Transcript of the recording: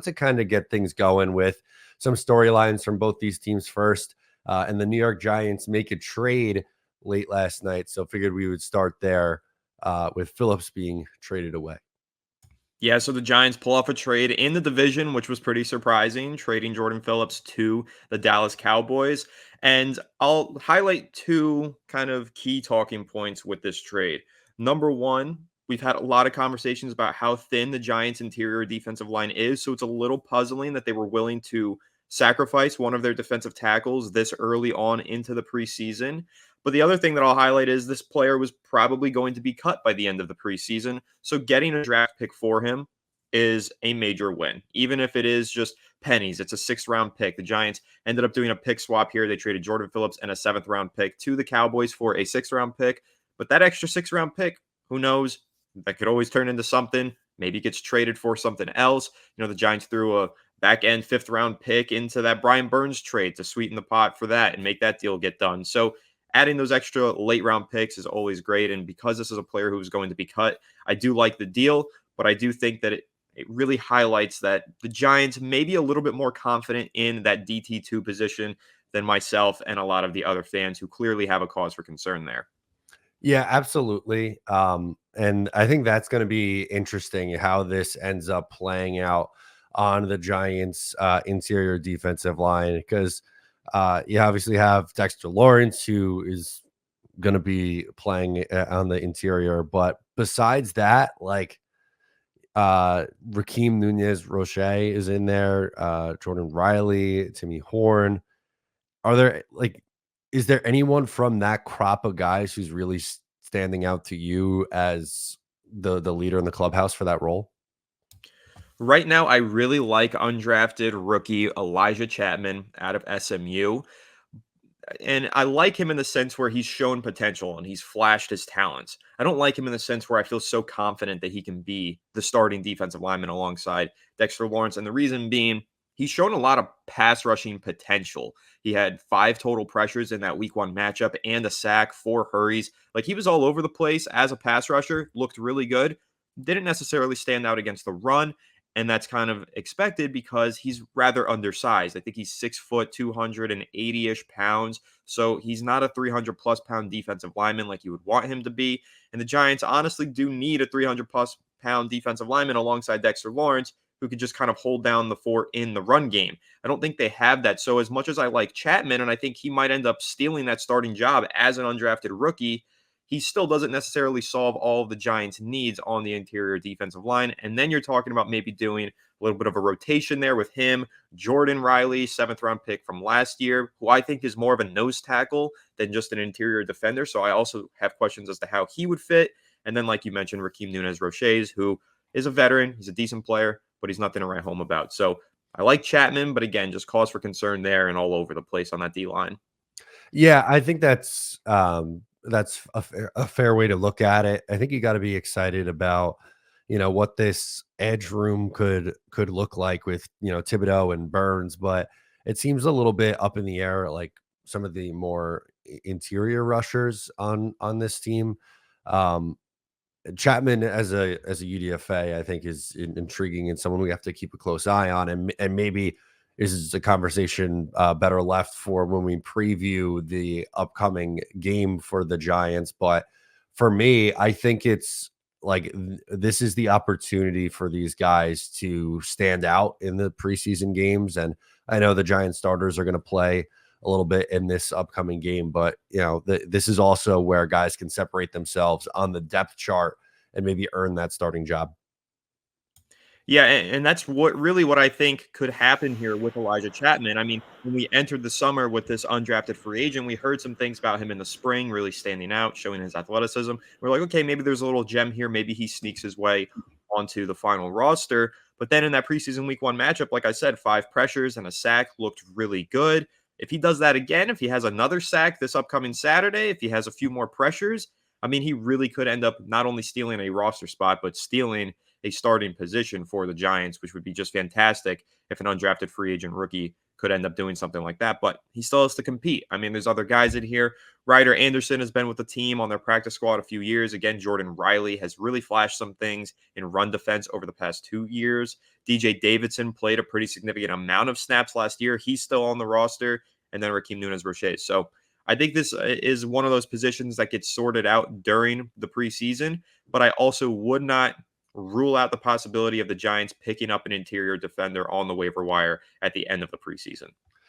to kind of get things going with some storylines from both these teams first. And the New York Giants make a trade late last night. So figured we would start there with Phillips being traded away. Yeah, so the Giants pull off a trade in the division, which was pretty surprising, trading Jordan Phillips to the Dallas Cowboys. And I'll highlight two kind of key talking points with this trade. Number one, we've had a lot of conversations about how thin the Giants' interior defensive line is. So it's a little puzzling that they were willing to sacrifice one of their defensive tackles this early on into the preseason. But the other thing that I'll highlight is this player was probably going to be cut by the end of the preseason. So getting a draft pick for him is a major win. Even if it is just pennies, it's a 6th-round pick. The Giants ended up doing a pick swap here. They traded Jordan Phillips and a 7th-round pick to the Cowboys for a 6th-round pick. But that extra 6th-round pick, who knows? That could always turn into something. Maybe it gets traded for something else. The Giants threw a back-end 5th-round pick into that Brian Burns trade to sweeten the pot for that and make that deal get done. So adding those extra late round picks is always great. And because this is a player who's going to be cut, I do like the deal, but I do think that it really highlights that the Giants may be a little bit more confident in that DT2 position than myself and a lot of the other fans who clearly have a cause for concern there. Yeah, absolutely. And I think that's going to be interesting how this ends up playing out on the Giants' interior defensive line, because you obviously have Dexter Lawrence, who is going to be playing on the interior. But besides that, like Raheem Nunez-Roche is in there, Jordan Riley, Timmy Horn. Is there anyone from that crop of guys who's really standing out to you as the leader in the clubhouse for that role? Right now, I really like undrafted rookie Elijah Chapman out of SMU. And I like him in the sense where he's shown potential and he's flashed his talents. I don't like him in the sense where I feel so confident that he can be the starting defensive lineman alongside Dexter Lawrence. And the reason being, he's shown a lot of pass rushing potential. He had 5 total pressures in that week 1 matchup and a sack, 4 hurries. Like, he was all over the place as a pass rusher, looked really good. Didn't necessarily stand out against the run. And that's kind of expected because he's rather undersized. I think he's 6 foot, 280-ish pounds. So he's not a 300 plus pound defensive lineman like you would want him to be. And the Giants honestly do need a 300 plus pound defensive lineman alongside Dexter Lawrence, who could just kind of hold down the fort in the run game. I don't think they have that. So as much as I like Chapman, and I think he might end up stealing that starting job as an undrafted rookie, he still doesn't necessarily solve all of the Giants' needs on the interior defensive line. And then you're talking about maybe doing a little bit of a rotation there with him, Jordan Riley, 7th-round pick from last year, who I think is more of a nose tackle than just an interior defender. So I also have questions as to how he would fit. And then, like you mentioned, Raheem Nunez-Roche, who is a veteran. He's a decent player, but he's nothing to write home about. So I like Chapman, but again, just cause for concern there and all over the place on that D-line. Yeah, I think that's a fair way to look at it. I think you got to be excited about, what this edge room could look like with, Thibodeaux and Burns, but it seems a little bit up in the air, like some of the more interior rushers on this team. Um, Chapman as a UDFA, I think is intriguing and someone we have to keep a close eye on, and maybe this is a conversation better left for when we preview the upcoming game for the Giants. But for me, I think it's like this is the opportunity for these guys to stand out in the preseason games, and I know the Giants starters are going to play a little bit in this upcoming game, but this is also where guys can separate themselves on the depth chart and maybe earn that starting job. Yeah, and that's what I think could happen here with Elijah Chapman. I mean, when we entered the summer with this undrafted free agent, we heard some things about him in the spring, really standing out, showing his athleticism. We're like, okay, maybe there's a little gem here. Maybe he sneaks his way onto the final roster. But then in that preseason week 1 matchup, like I said, 5 pressures and a sack looked really good. If he does that again, if he has another sack this upcoming Saturday, if he has a few more pressures, I mean, he really could end up not only stealing a roster spot, but stealing a starting position for the Giants, which would be just fantastic if an undrafted free agent rookie could end up doing something like that. But he still has to compete. I mean, there's other guys in here. Ryder Anderson has been with the team on their practice squad a few years. Again, Jordan Riley has really flashed some things in run defense over the past 2 years. DJ Davidson played a pretty significant amount of snaps last year. He's still on the roster. And then Raheem Nunez-Roche. So I think this is one of those positions that gets sorted out during the preseason, but I also would not rule out the possibility of the Giants picking up an interior defender on the waiver wire at the end of the preseason.